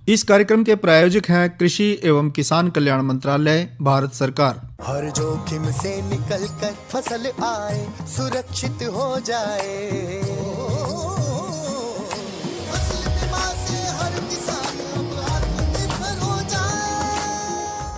इस कार्यक्रम के प्रायोजक हैं कृषि एवं किसान कल्याण मंत्रालय, भारत सरकार। हर जोखिम से निकल कर फसल आए, सुरक्षित हो जाए। फसल बीमा से हर किसान अब आत्मनिर्भर हो जाए।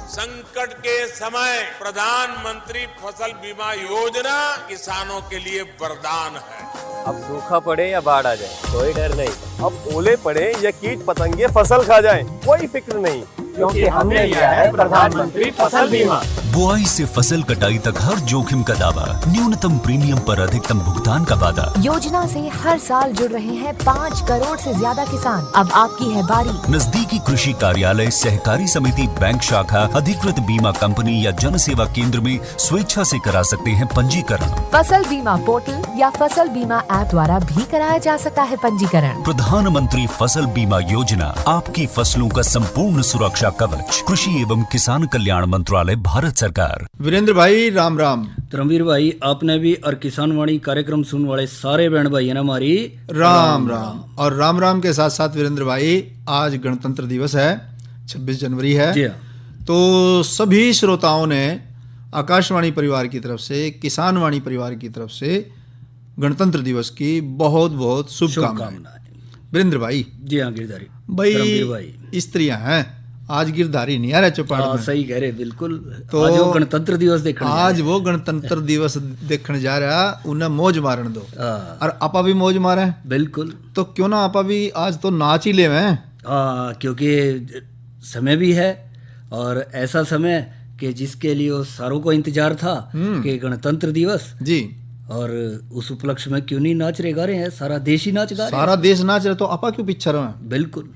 संकट के समय प्रधानमंत्री फसल बीमा योजना किसानों के लिए वरदान है। अब सूखा पड़े या बाढ़ आ जाए कोई डर नहीं। अब ओले पड़े या कीट पतंगे फसल खा जाए कोई फिक्र नहीं, क्योंकि हमने लिया है प्रधानमंत्री फसल बीमा। बुआई से फसल कटाई तक हर जोखिम का दावा, न्यूनतम प्रीमियम पर अधिकतम भुगतान का वादा। योजना से हर साल जुड़ रहे हैं 5 करोड़ से ज्यादा किसान। अब आपकी है बारी। नजदीकी कृषि कार्यालय, सहकारी समिति, बैंक शाखा, अधिकृत बीमा कंपनी या जन सेवा केंद्र में स्वेच्छा से करा सकते हैं पंजीकरण। फसल बीमा पोर्टल या फसल बीमा ऐप द्वारा भी कराया जा सकता है पंजीकरण। प्रधानमंत्री फसल बीमा योजना, आपकी फसलों का संपूर्ण सुरक्षा कवच। कृषि एवं किसान कल्याण मंत्रालय, भारत सरकार। वीरेंद्र भाई राम राम। धर्मवीर भाई आपने भी और किसान वाणी कार्यक्रम सुनने वाले सारे बहन भाई है ना हमारी राम राम। और राम राम के साथ साथ वीरेंद्र भाई, आज गणतंत्र दिवस है, 26 जनवरी है। जी हाँ। तो सभी श्रोताओं ने आकाशवाणी परिवार की तरफ से, किसान वाणी परिवार की तरफ से गणतंत्र दिवस की बहुत बहुत शुभकामनाएं। वीरेंद्र भाई। जी हाँ गिरधारी भाई, स्त्रियां हैं आज गिरधारी नहीं आ रहे चौपाट में। सही कह रहे बिल्कुल। तो आज वो गणतंत्र दिवस देखने जा रहा, उन्हें मौज मारन दो और आपा भी मौज मारे। बिल्कुल। तो क्यों ना आपा भी आज तो नाच ही ले में। क्योंकि समय भी है और ऐसा समय कि जिसके लिए वो सारों को इंतजार था कि गणतंत्र दिवस जी, और उस उपलक्ष्य में क्यों नहीं नाच रहे गा रहे हैं, सारा देश ही नाच गा रहे हैं। सारा देश नाच रहे तो आपा क्यों पीछे रहे। बिल्कुल।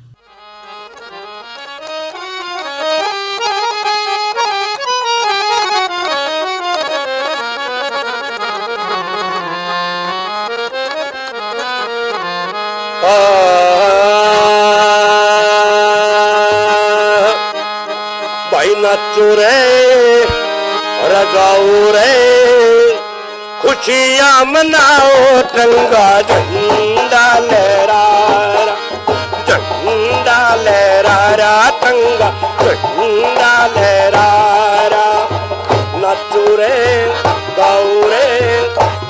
भाई नाचो रे रगाओ रे, खुशियां मनाओ, तिरंगा झंडा लहरा झंडा लहरा, तिरंगा झंडा लहरा। नाचो रे गाओ रे,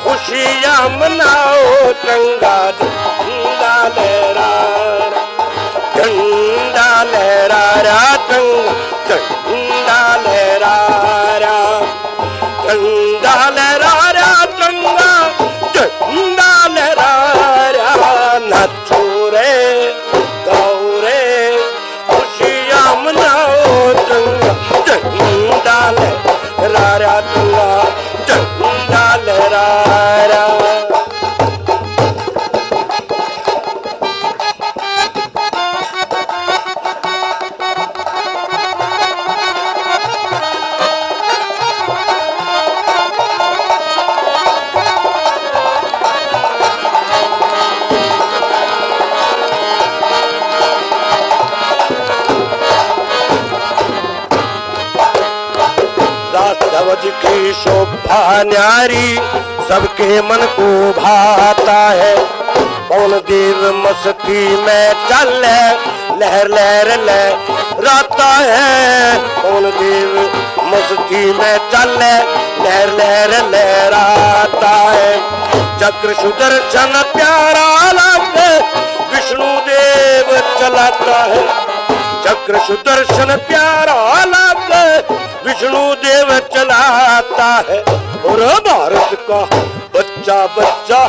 खुशियां मनाओ, तिरंगा झंडा लहरा झंडा लहरा, तिरंगा झंडा लहरा झंडा लहरा, तिरंगा झंडा लहरा। नाचो रे गाओ रे, खुशियां मनाओ, तिरंगा झंडा लहरा, तिरंगा झंडा लहरा। ध्वज की शोभा न्यारी सबके मन को भाता है। पवन देव मस्ती में चले, लहर लहर लहराता है। पवन देव मस्ती में चले, लहर लहर लहराता है। चक्र सुदर्शन प्यारा लगे, विष्णु देव चलाता है। चक्र सुदर्शन प्यारा लगे, विष्णु देव चलाता है। और भारत का बच्चा बच्चा,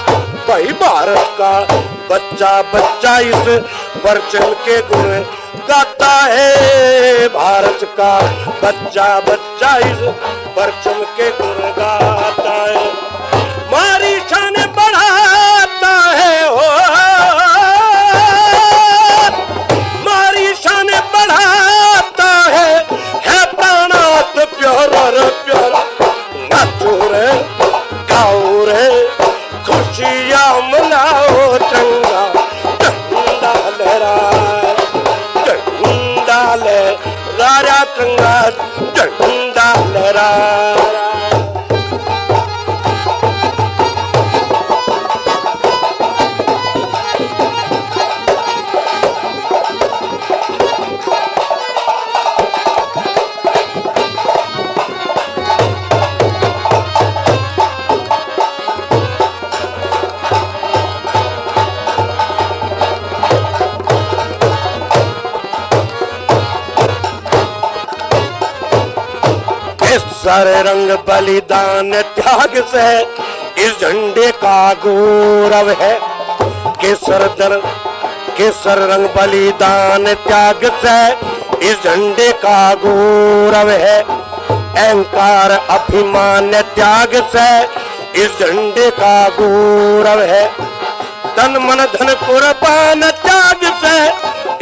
भाई भारत का बच्चा बच्चा इस परचम के गुण गाता है। भारत का बच्चा बच्चा इस परचम के गुण गाता है। मारी शान बढ़ाता है, हो मारी शान बढ़ाता है प्राणात प्यारा रे प्यारा। नाचो रे गाओ रे, खुशियां मनाओ, तिरंगा झंडा लहरा झंडा लहरा, तिरंगा झंडा लहरा। केसर रंग बलिदान त्याग से इस झंडे का गौरव है। केसर रंग बलिदान त्याग से इस झंडे का गौरव है। अहंकार अभिमान त्याग से इस झंडे का गौरव है। तन मन धन कुर्बान त्याग से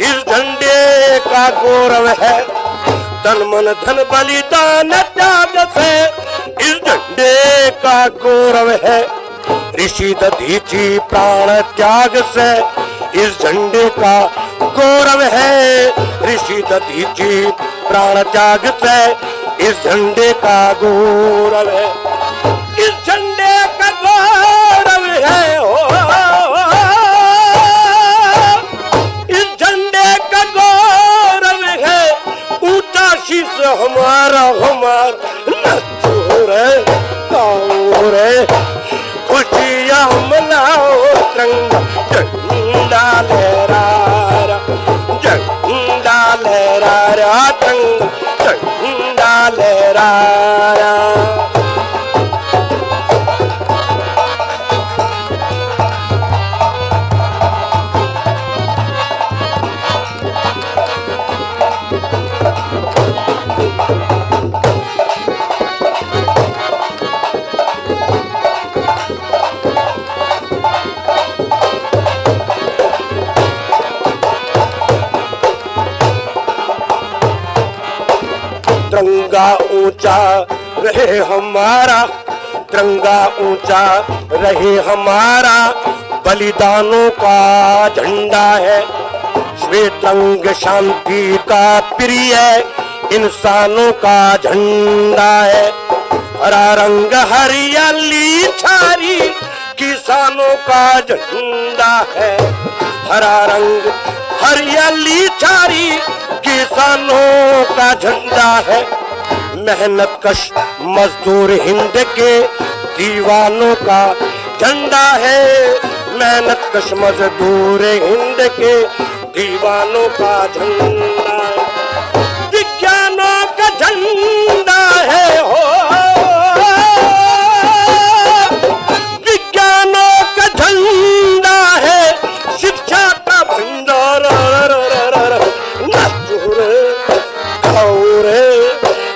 इस झंडे का गौरव है। तन मन धन बलिदान त्याग से इस झंडे का गौरव है। ऋषि दधीचि प्राण त्याग से इस झंडे का गौरव है। ऋषि दधीचि प्राण त्याग से इस झंडे का गौरव है। इस झंडे का गौरव है। इस झंडे का गौरव है। ऊंचा शीश हमारा नचो रे गाओ रे खुशियां मनाओ। तिरंगा झंडा लहरा रहा, झंडा लहरा रहा, तिरंगा झंडा लहरा रहा। तिरंगा ऊंचा रहे हमारा, तिरंगा ऊंचा रहे हमारा, बलिदानों का झंडा है। श्वेत रंग शांति का प्रिय इंसानों का झंडा है। हरा रंग हरियाली छारी किसानों का झंडा है। हरा रंग हरियाली छारी किसानों का झंडा है। मेहनत कश मजदूर हिंद के दीवानों का झंडा है। मेहनत कश मजदूर हिंद के दीवानों का झंडा है। विज्ञानों का झंडा है। विज्ञानों का झंडा है। शिक्षा का भंडार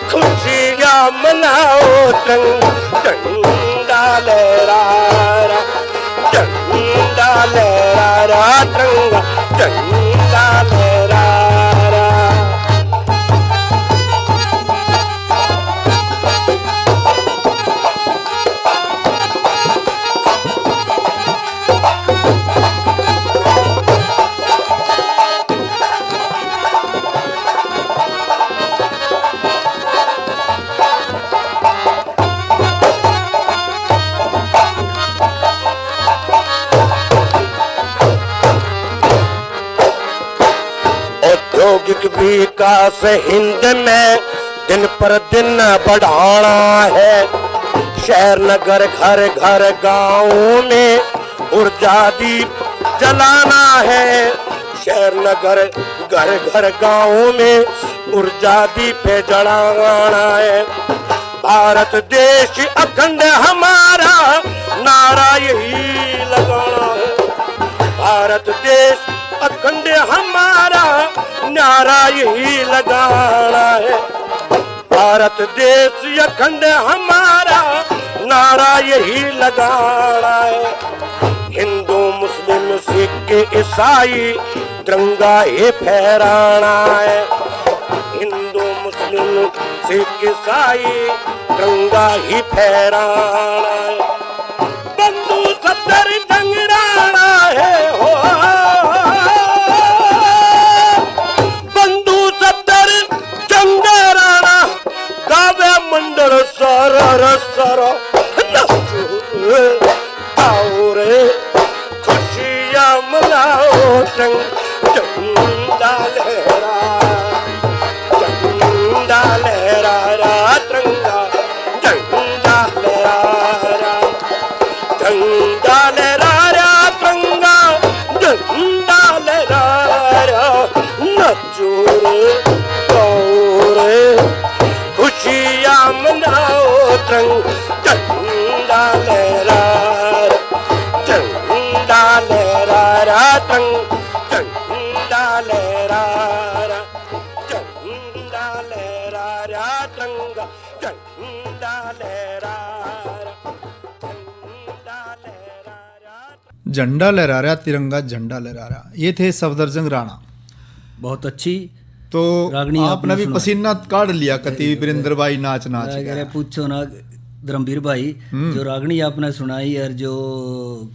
खुशियां मनाओ। झंडा लहरा रहा, झंडा लहरा रहा, तिरंगा झंडा लहरा रहा। औद्योगिक विकास हिंद में दिन पर दिन बढ़ाना है। शहर नगर घर घर गाँव में ऊर्जा दीप जलाना है। शहर नगर घर घर गाँव में ऊर्जा दीप जलाना है। भारत देश अखंड हमारा नारा यही लगाना है। भारत देश अखंड हमारा नारा यही लगाना है। भारत देश अखंड हमारा नारा यही लगाना है। हिंदू मुस्लिम सिख ईसाई तिरंगा ही फहराना है। हिंदू मुस्लिम सिख ईसाई तिरंगा ही फहराना है। बंधु सत्तर जंगराना है। मंडल सारा सारा आओ रे खुशियां मनाओ। झंडा लहरा, झंडा लहरा रहा, तिरंगा झंडा लहरा रहा, झंडा लहरा रहा, तिरंगा झंडा लहरा रहा। नचो रे गाओ रे खुशियां मना तिरंग झंडा लहरा झंडा लहरा तिरंग झंडा लहरा झंडा लहरा तिरंगा झंडा लहरा झंडा लहरा रहा तिरंगा झंडा लहरा रहा, ये थे सफदरजंग राणा। बहुत अच्छी तो रागनी आपने भी पसीना काट लिया कति वीरेंद्र भाई नाच नाच के। अगर पूछो ना धर्मवीर भाई, जो रागनी आपने सुनाई और जो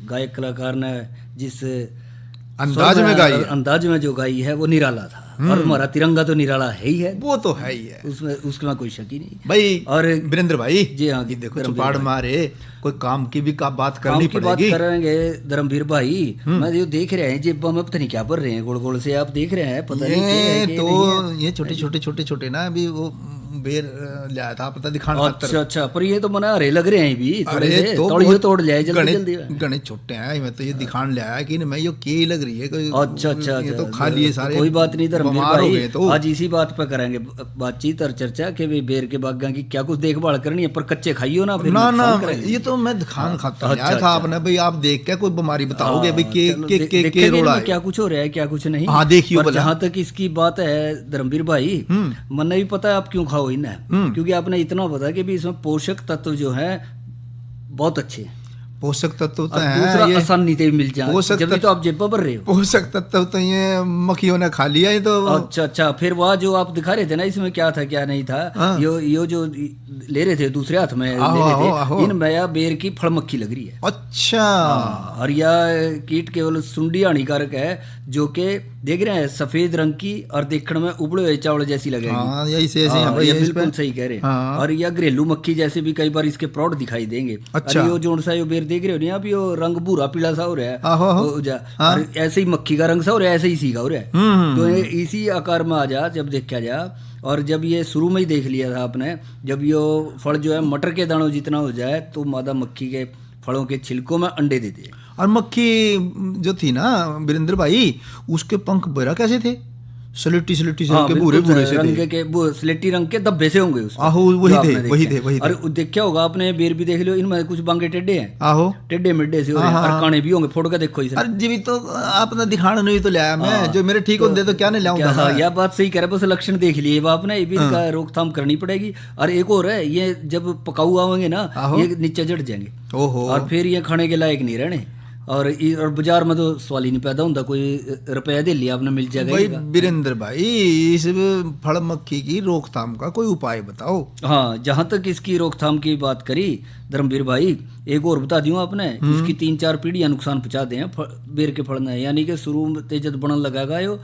गायक कलाकार ने जिस अंदाज में गाई है, अंदाज में जो गाई है वो निराला था। और हमारा तिरंगा तो निराला है ही है, वो तो है ही है, उसमें कोई शक ही नहीं भाई। और वीरेंद्र भाई जी हाँ, देखो चुपाड़ मारे कोई काम की भी बात करनी काम की बात पड़ेगी। करेंगे धर्मवीर भाई। मैं जो देख रहे हैं जेबा में पता नहीं क्या भर रहे हैं, गोल गोल से आप देख रहे हैं, पता नहीं क्या है, क्या नहीं है। ये छोटे छोटे ना अभी वो बेर लाया था पता दिखाने खातर। अच्छा अच्छा, पर ये तो मना हरे लग रहे हैं भी थोड़े अरे से, तो तोड़िए तोड़ लिया जल्दी जल्दी। गणे छोटे हैं, मैं तो ये दिखाने लाया कि मैं ये के लग रही है कोई। अच्छा अच्छा, ये तो खा लिए सारे, कोई बात नहीं धर्मवीर बीमार हो भाई, गए तो। आज इसी बात पर करेंगे बातचीत और चर्चा कि भाई बेर के बागा की क्या कुछ देखभाल करनी है, पर कच्चे खाइयो ना फिर ना नुकसान करेंगे। ये तो मैं दिखान खाता अच्छा, आया था आपने भाई, आप देख के कोई बीमारी बताओगे भाई के रोड़ा है। क्या कुछ हो रहा है क्या कुछ नहीं। हाँ, देखियो पर भला। जहाँ तक इसकी बात है धर्मवीर भाई, मन भी पता है आप क्यों खाओ इन्हें, क्योंकि आपने इतना पता कि भी इसमें पोषक तत्व जो है बहुत अच्छे हैं। पोषक तत्व तो और हैं दूसरा ये, आसानी से मिल जाए, पोषक जब भी तो आप जेबा भर रहे हो। पोषक तत्व तो ये मक्खियों ने खा लिया, ये तो। अच्छा अच्छा, फिर वह जो आप दिखा रहे थे ना इसमें क्या था क्या नहीं था, हाँ। यो जो ले रहे थे दूसरे हाथ में ले रहे थे, इन मया बेर की फल मक्खी लग रही है। अच्छा, और यह कीट केवल सुंडी हानिकारक है, जो कि देख रहे हैं सफेद रंग की और देखने में उबड़े हुए चावल जैसी लगेगी। हाँ, यही से ऐसे हैं हाँ, भाई, ये इस बिल्कुल पे। सही कह रहे हैं। हाँ। और यह घरेलू मक्खी जैसे भी कई बार इसके प्रौढ़ दिखाई देंगे। अच्छा। और यो जोन सा यो बेर देख रहे हो नहीं आप, यो रंग भूरा पीला सा हो रहा है। आहो, आहो। हाँ। और ऐसे ही मक्खी का रंग सा हो रहा है, ऐसे ही इसी का हो रहा है। तो ये इसी आकार में आ जा जब देखा जा। और जब ये शुरू में ही देख लिया था आपने, जब यो फल जो है मटर के दानों जितना हो जाए तो मादा मक्खी के फलों के छिलकों में अंडे देते हैं। और मक्खी जो थी ना वीरेंद्र भाई, उसके पंख बेरा कैसे थे? स्लेटी स्लेटी से के भूरे भूरे से रंग थे। के स्लेटी रंग के धब्बे से होंगे उसमें। आहो, वही जो आपने थे, देखे वही हैं। थे, वही थे। और देखा होगा आपने बेर भी देख लियो, इनमें कुछ बांगे टेढ़े हैं। आहो, टेढ़े मिड्डे से हो रहे हैं, और काने भी होंगे, फोड़ के देखो इसे। अरे जी भी तो आपने दिखाने नहीं तो लाया मैं, जो मेरे ठीक होते तो क्या नहीं लाऊंगा। हाँ, यह बात सही कह रहे, बस लक्षण देख लिए अब आपने, ये भी इनका रोकथाम करनी पड़ेगी। और एक और है, ये जब पकाऊ आवेंगे ना, ये नीचे जड़ जाएंगे। ओहो। और फिर ये खाने के लायक नहीं रहने। और बाजार में तो सवाल ही नहीं पैदा होता, कोई रुपया दे लिया आपने मिल जाएगा भाई इनका। वीरेंद्र भाई, इस फल मक्खी की रोकथाम का कोई उपाय बताओ। हाँ, जहाँ तक इसकी रोकथाम की बात करी धर्मवीर भाई, एक और बता दूं आपने, इसकी 3-4 पीढ़ियां नुकसान पहुंचा दे बेर के फल ने। यानी कि शुरू में तेजत बनन लगाएगा, यो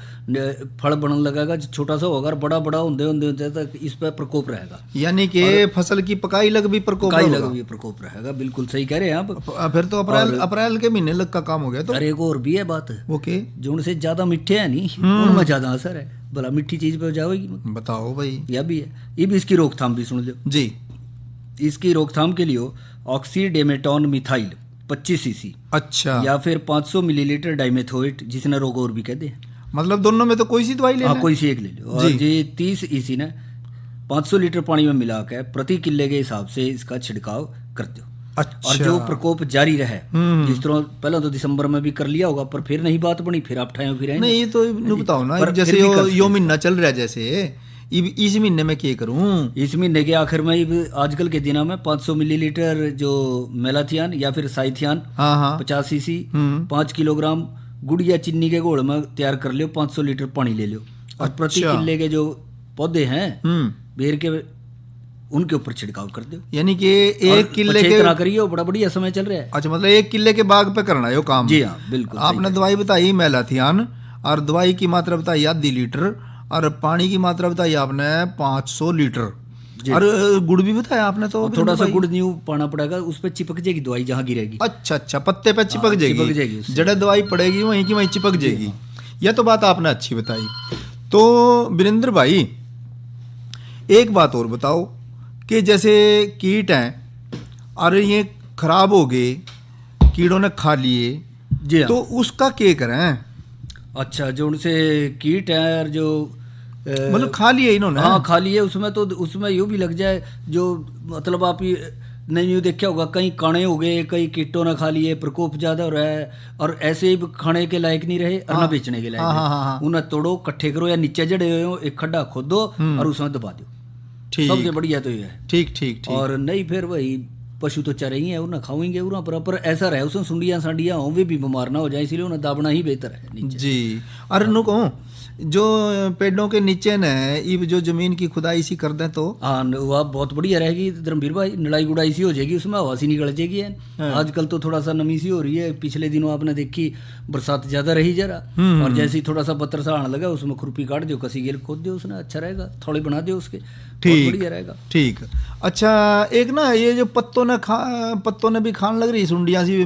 फल बनन लगाएगा, छोटा सा होगा, बड़ा बड़ा होते तक इस पर प्रकोप रहेगा। यानी कि फसल की पकाई लग भी प्रकोप पकाई होगा। लग भी प्रकोप रहेगा, बिल्कुल सही कह रहे हैं आप। फिर तो अप्रैल के महीने लग का काम हो गया तो। अरे एक और भी है बात, ओके, जो उनसे ज्यादा मीठे है नहीं, उनमें ज्यादा असर है। भला मीठी चीज पे जाओगी, बताओ भाई। यह भी है। ये भी इसकी रोकथाम भी सुन लो जी। इसकी रोकथाम के लिए ऑक्सीडेमेटॉन मिथाइल 25 सीसी अच्छा, या फिर 500 मिलीलीटर डाइमेथोएट, जिसने रोग और भी कहते हैं। मतलब दोनों में तो कोई सी दवाई लेना हाँ, है? कोई सी एक ले लो। और ये 30 ईसी ने 500 लीटर पानी में मिला के प्रति किले के हिसाब से इसका छिड़काव कर दो। अच्छा। और जो प्रकोप जारी रहे, जिस तरह पहले तो दिसंबर में भी कर लिया होगा, पर फिर नहीं बात बनी, फिर आप ठाए फिर नहीं, ये तो नहीं बताओ ना, पर जैसे फिर भी कर यो महीना चल रहा है, जैसे इस महीने में क्या करूं? इस महीने के आखिर में आजकल के दिनों में 500 मिलीलीटर जो मेलाथियान या फिर साइथियान, हाँ हाँ 50 सीसी 5 किलोग्राम गुड़ या चीनी के घोल में तैयार कर लियो, 500 लीटर पानी ले लो, और प्रति अच्छा। किले के जो पौधे हैं बेर के, उनके ऊपर छिड़काव कर दो। यानी कि एक किले के तरह करिए, बड़ा बढ़िया समय चल रहा है। अच्छा, मतलब एक किले के बाग पे करना है यो काम। जी हाँ, बिल्कुल आपने दवाई बताई मेलाथियान, और दवाई की मात्रा बताई आधी लीटर, और पानी की मात्रा बताई आपने 500 लीटर, और गुड़ भी बताया आपने। तो थोड़ा सा गुड़ न्यू पाना पड़ेगा, उस पर चिपक जाएगी दवाई जहाँ गिरेगी। अच्छा अच्छा, पत्ते पे चिपक चिपक जाएगी जाएगी, उससे। जड़े दवाई पड़ेगी वहीं की वहीं चिपक जाएगी। यह तो बात आपने अच्छी बताई। तो वीरेंद्र भाई, एक बात और बताओ कि जैसे कीट हैं और ये खराब हो गए, कीड़ों ने खा लिए, जी हाँ। तो उसका क्या करें? अच्छा, जो उनसे कीट है और जो मतलब खा लिया इन्होंने। हाँ खा लिए उसमें, तो उसमें यूँ भी लग जाए जो मतलब आप ये नहीं यूँ देखा होगा, कई काणे हो गए, कई कीटों ने खा लिए, प्रकोप ज्यादा हो रहा है और ऐसे ही खाने के लायक नहीं रहे और न बेचने के लायक रहे। उन्हें तोड़ो, इकट्ठे करो या नीचे जड़े हुए हो, एक खड्डा खोदो और उसमें दबा दो। ठीक, सबसे बढ़िया तो ये है। ठीक ठीक ठीक। और नहीं फिर वही पशु तो चरे ही है, उन्हें खाएंगे उन्हें पर ऐसा रहे उसमें सुंडियाँ सांडियाँ हों, वे भी बीमार ना हो जाए, इसलिए उन्हें दाबना ही बेहतर है नीचे। जी। अरे नु कहूँ जो पेड़ों के नीचे न ये जो जमीन की खुदाई सी कर दें तो हाँ वह बहुत बढ़िया रहेगी धर्मवीर भाई, नड़ाई गुड़ाई सी हो जाएगी, उसमें हवा सी निकल जाएगी है। आजकल तो थोड़ा सा नमी सी हो रही है, पिछले दिनों आपने देखी बरसात ज्यादा रही जरा, और जैसे ही थोड़ा सा पत्थर सा आने लगा उसमें खुरपी काट दो, कसी गेल खोद दो, उसने अच्छा रहेगा, थोड़ी बना दो उसके, ठीक बढ़िया रहेगा। ठीक। अच्छा एक ना ये जो पत्तों ने भी खान लग रही सुंडियाँ सी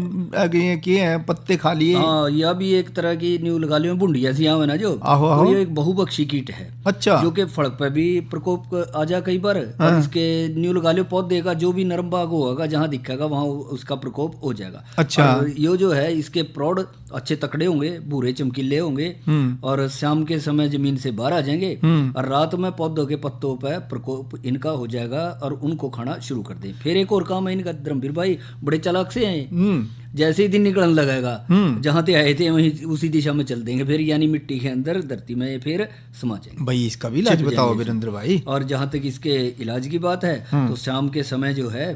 किए हैं, पत्ते खा लिए। हाँ यह भी एक तरह की न्यू लगा लियो, बुंडिया सी आवे ना जो, आहो तो ये एक बहुपक्षी कीट है। अच्छा। जो कि फड़क पे भी प्रकोप आ जा कई बार, और इसके न्यू लगा लियो पौधे का जो भी नरम भाग होगा जहाँ दिखेगा वहाँ उसका प्रकोप हो जाएगा। अच्छा। और ये जो है इसके प्रौढ़ अच्छे तकड़े होंगे, भूरे चमकीले होंगे और शाम के समय जमीन से बाहर आ जाएंगे और रात में पौधों के पत्तों पर प्रकोप इनका हो जाएगा और उनको खाना शुरू कर दें। फिर एक और काम है इनका धर्मवीर भाई, बड़े चालाक से हैं, जैसे ही दिन निकलने लगेगा जहाँ ते आए थे वहीं उसी दिशा में चल देंगे फिर, यानी मिट्टी के अंदर धरती में फिर समा जाएंगे। भाई इसका भी इलाज बताओ वीरेंद्र भाई। और जहाँ तक इसके इलाज की बात है तो शाम के समय जो है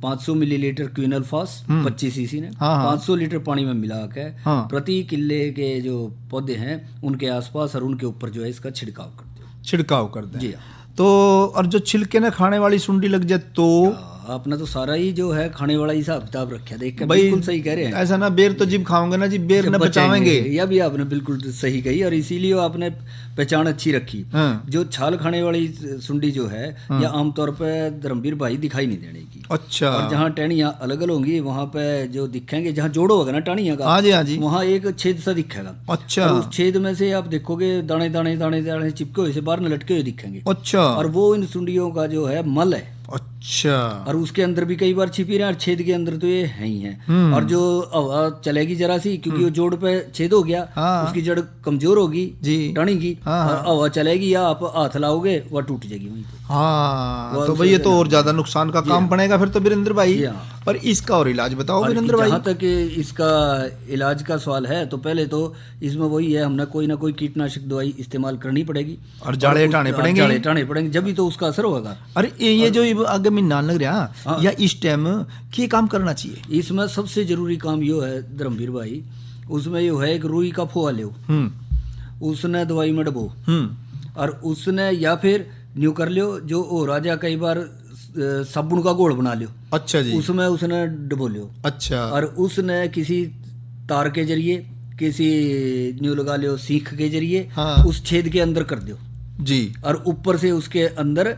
500 मिलीलीटर क्विनल फॉस 25 सीसी ने 500 लीटर पानी में मिला के प्रति किले के जो पौधे हैं उनके आसपास और उनके ऊपर जो है इसका छिड़काव कर दें। जी तो और जो छिलके न खाने वाली सुंडी लग जाए तो आपने तो सारा ही जो है खाने वाला हिसाब किताब रखा, देख के भाई बिल्कुल सही कह रहे हैं। ऐसा ना बेर तो जिब खाओगे ना जी, बेर न बचावेंगे। यह भी आपने बिल्कुल सही कही और इसीलिए आपने पहचान अच्छी रखी। जो छाल खाने वाली सुंडी जो है यह आमतौर पर धर्मवीर भाई दिखाई नहीं देने की। अच्छा। और जहाँ टहनियाँ अलग अलग होंगी वहाँ पे जो दिखेंगे, जहाँ जोड़ो होगा ना टहनियाँ का, हाँ जी हाँ जी, वहाँ एक छेद सा दिखेगा। अच्छा। उस छेद में से आप देखोगे दाने दाने दाने दाने चिपके हुए से बाहर न लटके हुए दिखेंगे। अच्छा। और वो इन सुंडियों का जो है मल है। अच्छा। और उसके अंदर भी कई बार छिपी रहे और छेद के अंदर तो ये है ही है। और जो हवा चलेगी जरा सी, क्योंकि वो जोड़ पे छेद हो गया, उसकी जड़ कमजोर होगी टहनी की, और हवा चलेगी या आप हाथ लाओगे वह टूट जाएगी वहीं पे। हाँ तो भाई ये तो और ज्यादा नुकसान का काम पड़ेगा फिर तो वीरेंद्र भाई। पर इसका और इलाज बताओ वीरेंद्र भाई। जहाँ तक इसका इलाज का सवाल है तो पहले तो इसमें वही है, हमने कोई ना कोई कीटनाशक दवाई इस्तेमाल करनी पड़ेगी और जाड़े हटाने पड़ेंगे, जब भी तो उसका असर होगा। अरे ये जो आगे महीना लग रहा या इस टाइम क्या काम करना चाहिए? इसमें सबसे जरूरी काम यो है धर्मवीर भाई, उसमें यो है एक रुई का फोआ लो, उसने दवाई में डबो, और उसने या फिर न्यू कर लियो जो ओ राजा कई बार साबुन का घोल बना लियो। अच्छा जी। उसमें उसने डबो लियो। अच्छा। और उसने किसी तार के जरिए, किसी न्यू लगा लियो सीख के जरिए उस छेद के अंदर कर दो जी, और ऊपर से उसके अंदर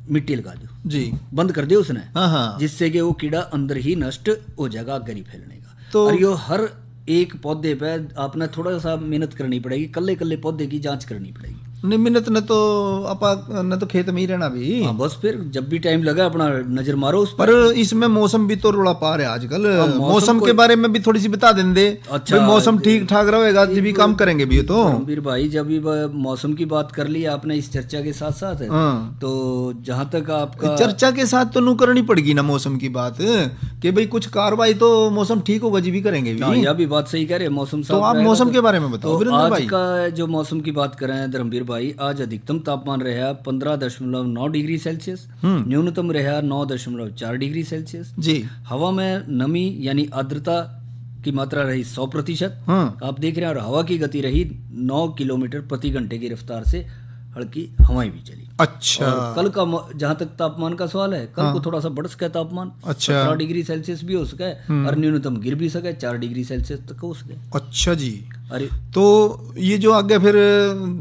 मिट्टी लगा दो जी, बंद कर दिया उसने, जिससे कि वो कीड़ा अंदर ही नष्ट हो जाएगा, आगे नहीं फैलने का। तो और ये हर एक पौधे पे आपने थोड़ा सा मेहनत करनी पड़ेगी, कल्ले कल्ले पौधे की जांच करनी पड़ेगी। मिन्नत न तो अपा न तो खेत में ही रहना भी। बस फिर जब भी टाइम लगा अपना नजर मारो उस पर इसमें मौसम भी तो रोड़ा पा रहे आजकल। मौसम के बारे में भी थोड़ी सी बता देंगे। अच्छा, मौसम ठीक ठाक रहेगा जब भी काम करेंगे भी तो रणबीर भाई, जब भी मौसम की बात कर ली आपने इस चर्चा के साथ साथ, तो जहाँ तक आपका चर्चा के साथ तो नू करनी पड़ेगी ना मौसम की बात, कि भाई कुछ कार्रवाई तो मौसम ठीक होगा जी भी करेंगे भी। यह भी बात सही कह रहे हैं, मौसम तो आप मौसम के बारे में बताओ। आज का जो मौसम की बात कर रहे हैं धर्मवीर भाई, आज अधिकतम तापमान रहा 15.9 डिग्री सेल्सियस, न्यूनतम रहा 9.4 डिग्री सेल्सियस जी। हवा में नमी यानी आर्द्रता की मात्रा रही 100%। आप देख रहे हैं, और हवा की गति रही 9 किलोमीटर प्रति घंटे की रफ्तार से हल्की हवाएं भी चली। अच्छा। और कल का जहां तक तापमान का सवाल है, कल को थोड़ा सा बढ़ सका तापमान। अच्छा। 17 डिग्री सेल्सियस भी हो सका है और न्यूनतम गिर भी सका 4 डिग्री सेल्सियस तक हो सके। अच्छा जी। अरे तो ये जो आगे फिर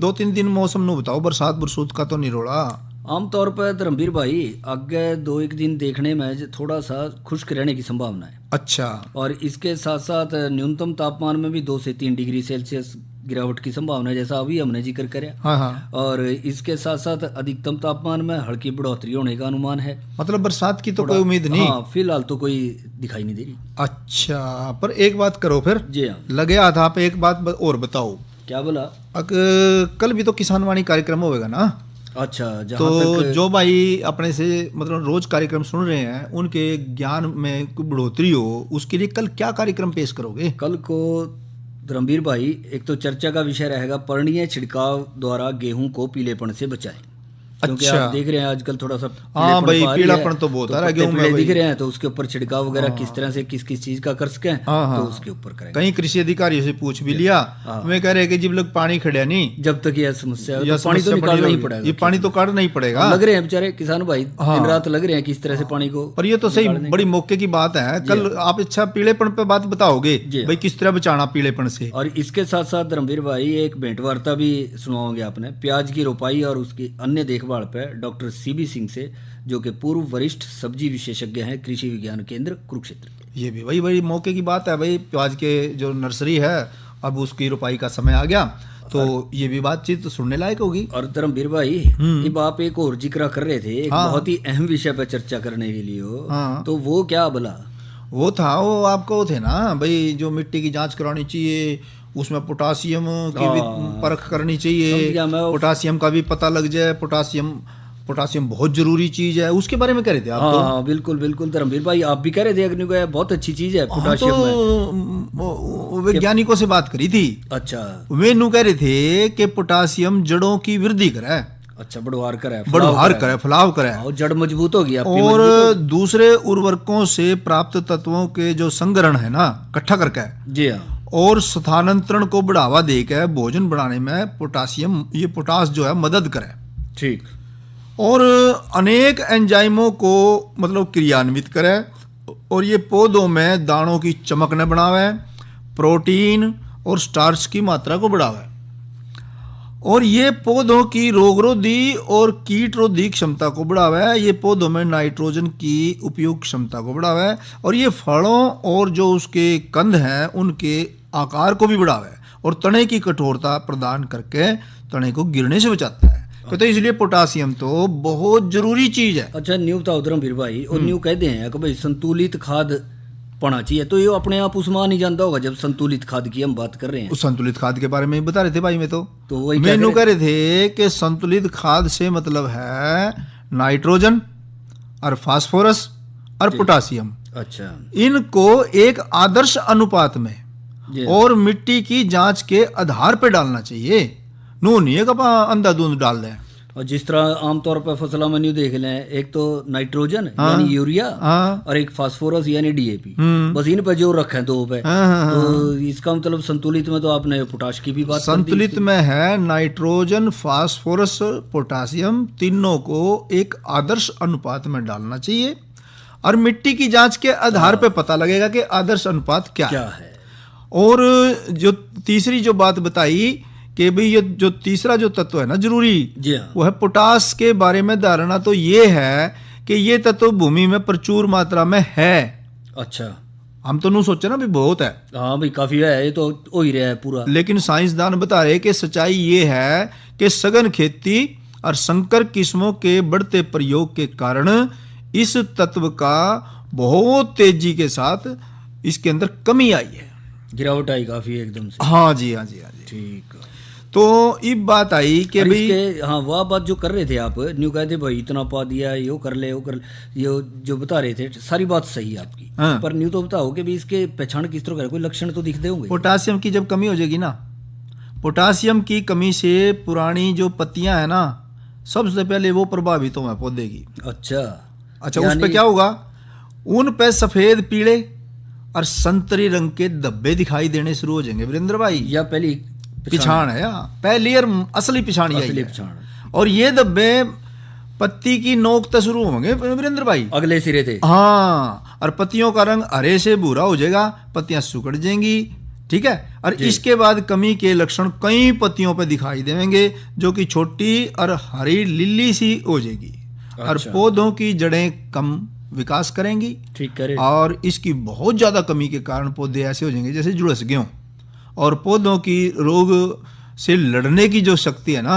2-3 दिन मौसम नु बताओ, बरसात बरसूत का तो नहीं रोड़ा। आमतौर पर धर्मवीर भाई आगे 2-1 दिन देखने में थोड़ा सा खुश्क रहने की संभावना है। अच्छा। और इसके साथ साथ न्यूनतम तापमान में भी 2 से 3 डिग्री सेल्सियस गिरावट की संभावना है, जैसा अभी हमने जिक्र किया। और इसके साथ साथ अधिकतम तापमान में हल्की बढ़ोतरी होने का अनुमान है। मतलब बरसात की तो कोई उम्मीद नहीं। हाँ, फिलहाल तो कोई दिखाई नहीं दे रही। अच्छा, पर एक बात करो फिर। जी हाँ, लगे हाथ आप एक बात और बताओ क्या बोला? कल भी तो किसान वाणी कार्यक्रम होगा ना, अच्छा, जहाँ तो तक जो भाई अपने से मतलब रोज कार्यक्रम सुन रहे हैं उनके ज्ञान में कोई बढ़ोतरी हो, उसके लिए कल क्या कार्यक्रम पेश करोगे? कल को धर्मवीर भाई एक तो चर्चा का विषय रहेगा पर्णीय छिड़काव द्वारा गेहूं को पीलेपन से बचाएं। क्योंकि अच्छा। आप देख रहे हैं आजकल थोड़ा सा हाँ भाई, पा रही है, पीलापन तो बहुत आ रहा है पत्ते गेहूं में पीले भाई। दिख रहे हैं, तो उसके ऊपर छिड़काव वगैरह किस तरह से किस किस चीज का कर सकें, हाँ, तो हाँ। उसके ऊपर करेंगे। कई कृषि अधिकारियों से पूछ भी लिया, वे कह रहे हैं कि जब लोग पानी खड़े नहीं, जब तक यह समस्या है यह तो पानी तो समस्या बनी निकालना ही रहेगी। पड़ेगा। ये पानी तो काटना ही पड़ेगा। लग रहे हैं बेचारे किसान भाई हाँ। दिन रात लग रहे हैं किस तरह से पानी को। पर ये तो सही बड़ी मौके की बात है। कल आप अच्छा पीलेपन पे बात बताओगे जी। भाई, किस तरह बचाना पीलेपन से। और इसके साथ साथ धर्मवीर भाई एक भेंट वार्ता भी सुनाओगे आपने प्याज की रोपाई और उसकी अन्य देखभाल पर डॉक्टर CB सिंह से, जो कि पूर्व वरिष्ठ सब्जी विशेषज्ञ हैं कृषि विज्ञान केंद्र कुरुक्षेत्र। ये भी भाई बड़ी मौके की बात है भाई। प्याज के जो नर्सरी है अब उसकी रोपाई का समय आ गया, तो ये भी बातचीत सुनने लायक होगी। और धर्मवीर भाई अब आप एक और जिक्र कर रहे थे, एक बहुत ही अहम विषय पर चर्चा करने के लिए हो, तो वो क्या बोला? वो था, वो आपको थे ना भाई, जो मिट्टी की जांच करानी चाहिए, उसमें पोटासियम की भी परख करनी समझ चाहिए, गया मैं। पोटासियम का भी पता लग जाए। पोटासियम बहुत जरूरी चीज है, उसके बारे में कह रहे थे आप। हाँ बिल्कुल बिल्कुल धर्मवीर भाई, आप भी कह रहे थे अग्नि को बहुत अच्छी चीज है पोटाशियम में। तो वैज्ञानिकों से बात करी थी, अच्छा वे नु कह रहे थे कि पोटासियम जड़ों की वृद्धि करे, अच्छा बढ़वार करे, बढ़वार करे, फलाव करे, और जड़ मजबूत होगी आपकी, और मजबूत दूसरे उर्वरकों से प्राप्त तत्वों के जो संग्रहण है ना इकट्ठा करके, जी हाँ, और स्थानांतरण को बढ़ावा देकर भोजन बनाने में पोटासियम, ये पोटास जो है मदद करे। ठीक। और अनेक एंजाइमों को मतलब क्रियान्वित करे, और ये पौधों में दानों की चमक न बढ़ावे, प्रोटीन और स्टार्च की मात्रा को बढ़ावे, और ये पौधों की रोगरोधी और कीटरोधी क्षमता को बढ़ावे, ये पौधों में नाइट्रोजन की उपयोग क्षमता को बढ़ावे, और ये फलों और जो उसके कंद हैं उनके आकार को भी बढ़ावे, और तने की कठोरता प्रदान करके तने को गिरने से बचाता है। तो इसलिए पोटासियम तो बहुत जरूरी चीज है। अच्छा न्यू बताओ धर्मवीर भाई, और न्यू कहते हैं कि भाई संतुलित खाद पड़ना चाहिए, तो ये अपने आप उसमें नहीं जानता होगा जब संतुलित खाद की हम बात कर रहे हैं। उस संतुलित खाद के बारे में बता रहे थे भाई, मैं तो वही मेनू कह रहे थे कि संतुलित खाद से मतलब है नाइट्रोजन और फास्फोरस और पोटासियम, अच्छा इनको एक आदर्श अनुपात में और मिट्टी की जांच के आधार पर डालना चाहिए। नू नहीं है कि अंधाधुंध डाल दें। और जिस तरह आमतौर पर फसलों में न्यू देख लें, एक तो नाइट्रोजन यानी यूरिया, और एक फास्फोरस यानी DAP, बस इन पर जोर रखें दो पे। तो इसका मतलब संतुलित में तो आपने पोटाश की भी बात संतुलित में है नाइट्रोजन, फास्फोरस, पोटासियम, तीनों को एक आदर्श अनुपात में डालना चाहिए, और मिट्टी की जांच के आधार पे पता लगेगा कि आदर्श अनुपात क्या है। और जो तीसरी जो बात बताई कि भाई ये जो तीसरा जो तत्व है ना जरूरी, वो है पोटास के बारे में धारणा तो ये है कि ये तत्व भूमि में प्रचुर मात्रा में है। अच्छा, हम तो नहीं सोचे ना भी बहुत है, हाँ भाई काफी है, ये तो हो ही रहा है पूरा। लेकिन साइंसदान बता रहे कि सच्चाई ये है कि सघन खेती और संकर किस्मों के बढ़ते प्रयोग के कारण इस तत्व का बहुत तेजी के साथ इसके अंदर कमी आई है, गिरावट आई काफी एकदम से। हाँ जी, हाँ जी, हाँ जी, ठीक। तो ये बात आई कि भाई हाँ वह बात जो कर रहे थे आप, न्यू कहते भाई इतना पा दिया, यो कर ले, यो कर ले, ये जो बता रहे थे सारी बात सही है आपकी। हाँ। पर न्यू तो बताओ कि भाई इसके पहचान किस तरह करे, कोई लक्षण तो दिखते होंगे। पोटासियम की जब कमी हो जाएगी ना, पोटासियम की कमी से पुरानी जो पत्तियां है ना, सबसे पहले वो प्रभावित होंगे पौधे की। अच्छा, उस पे क्या होगा, उन पे सफेद, पीले और संतरी रंग के धब्बे दिखाई देने शुरू हो जाएंगे वीरेंद्र भाई। या पहली पिछाड़ है, पहली और असली पिछाड़ यही है। और ये धब्बे पत्ती की नोक तक शुरू होंगे वीरेंद्र भाई, अगले सिरे थे। हाँ, और पत्तियों का रंग हरे से भूरा हो जाएगा, पत्तियां सुकड़ जाएंगी, ठीक है। और इसके बाद कमी के लक्षण कई पत्तियों पर दिखाई देंगे, जो कि छोटी और हरी लिली सी हो जाएगी। और पौधों की जड़ें कम विकास करेंगी, ठीक करे। और इसकी बहुत ज्यादा कमी के कारण पौधे ऐसे हो जाएंगे जैसे झुलस गए हों, और पौधों की रोग से लड़ने की जो शक्ति है ना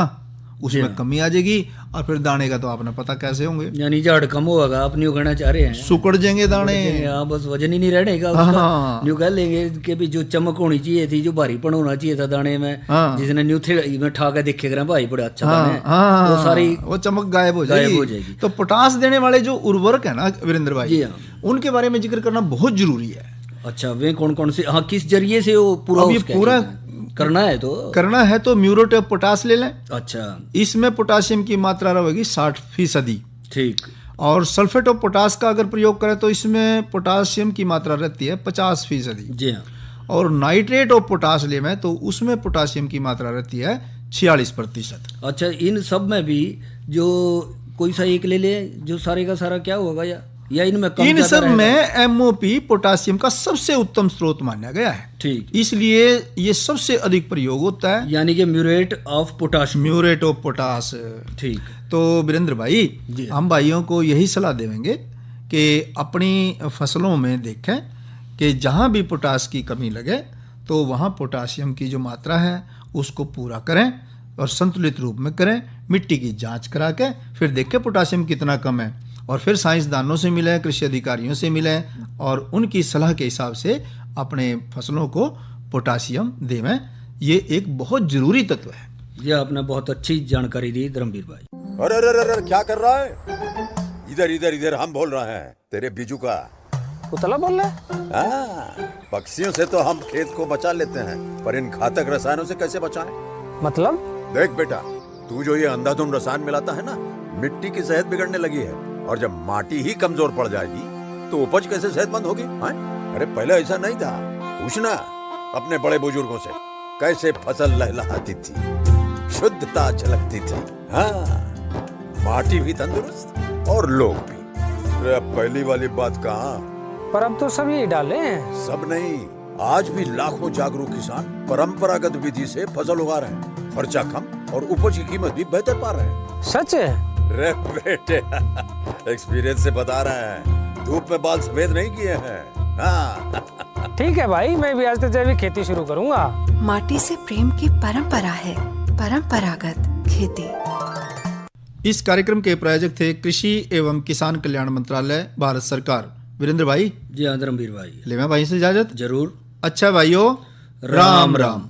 उसमें कमी आ जाएगी, और फिर दाने का तो आपने पता कैसे होंगे, यानी झाड़ कम होगा, आप न्यू कहना चाह रहे हैं, सुकड़ जाएंगे दाने। हाँ, बस वजन ही नहीं रहने का उसका। हाँ। न्यू कह लेंगे कि भी जो चमक होनी चाहिए थी, जो भारीपन होना चाहिए था दाने में, हाँ। जिसने न्यू थे में ठा के देखे करें भाई बड़ा अच्छा हाँ, दाने, हाँ, वो सारी वो चमक गायब हो गायब हो जाएगी। जाएगी। तो पोटास देने वाले जो उर्वरक है ना वीरेंद्र भाई, जी हाँ। उनके बारे में जिक्र करना बहुत जरूरी है। अच्छा, वे कौन कौन से, हाँ, किस जरिए से वो पूरा अब ये उसका पूरा करना है तो करना है तो म्यूरेट ऑफ पोटास ले लें। अच्छा, इसमें पोटासियम की मात्रा रहेगी 60%, ठीक। और सल्फेट ऑफ पोटास का अगर प्रयोग करें तो इसमें पोटासियम की मात्रा रहती है 50%। जी हाँ। और नाइट्रेट ऑफ पोटास ले में तो उसमें पोटासियम की मात्रा रहती है 46%। अच्छा, इन सब में भी जो कोई सा एक ले ले, जो सारे का सारा क्या होगा, या इनमें कम इन ज्यादा सब रहेगा? में एमओपी पोटासियम का सबसे उत्तम स्रोत माना गया है, ठीक। इसलिए ये सबसे अधिक प्रयोग होता है, यानी कि muriate of potash. Muriate of potash. ठीक। तो वीरेंद्र भाई, जी। हम भाइयों को यही सलाह देंगे कि अपनी फसलों में देखें कि जहाँ भी पोटास की कमी लगे तो वहाँ पोटासियम की जो मात्रा है उसको पूरा करें और संतुलित रूप में करें। मिट्टी की जांच करा के फिर देखें पोटासियम कितना कम है, और फिर साइंसदानों से मिलें, कृषि अधिकारियों से मिलें, और उनकी सलाह के हिसाब से अपने फसलों को पोटासियम देवें। ये एक बहुत जरूरी तत्व है। ये आपने बहुत अच्छी जानकारी दी धर्मवीर भाई। अरे अरे अरे क्या कर रहा है? इधर इधर इधर, हम बोल रहे हैं तेरे बीजू का। उतला बोल रहा है? हाँ, पक्षियों से तो हम खेत को बचा लेते हैं, पर इन घातक रसायनों से कैसे बचाएं? मतलब? देख बेटा, तू जो ये अंधाधुंध रसायन मिलाता है ना, मिट्टी की सेहत बिगड़ने लगी है, और जब माटी ही कमजोर पड़ जाएगी तो उपज कैसे सेहतमंद होगी? हाँ? अरे पहले ऐसा नहीं था, पूछना अपने बड़े बुजुर्गों से, कैसे फसल लहलहाती थी, शुद्धता झलकती थी। हाँ, माटी भी तंदुरुस्त और लोग भी। अरे अब पहली वाली बात कहाँ? पर अब तो सब यही डाले हैं। सब नहीं, आज भी लाखों जागरूक किसान परंपरागत विधि से फसल उगा रहे हैं, खर्चा कम और उपज की कीमत भी बेहतर पा रहे हैं। सच है? रे बेटे, एक्सपीरियंस से बता रहे हैं, धूप में बाल सफेद नहीं किए हैं। हाँ। ठीक है भाई, मैं भी आज से जैविक खेती शुरू करूंगा। माटी से प्रेम की परंपरा है परंपरागत खेती। इस कार्यक्रम के प्रायोजक थे कृषि एवं किसान कल्याण मंत्रालय, भारत सरकार। वीरेंद्र भाई। जी हाँ धर्मवीर भाई। ले मैं भाई से इजाजत। जरूर। अच्छा भाइयों, राम राम।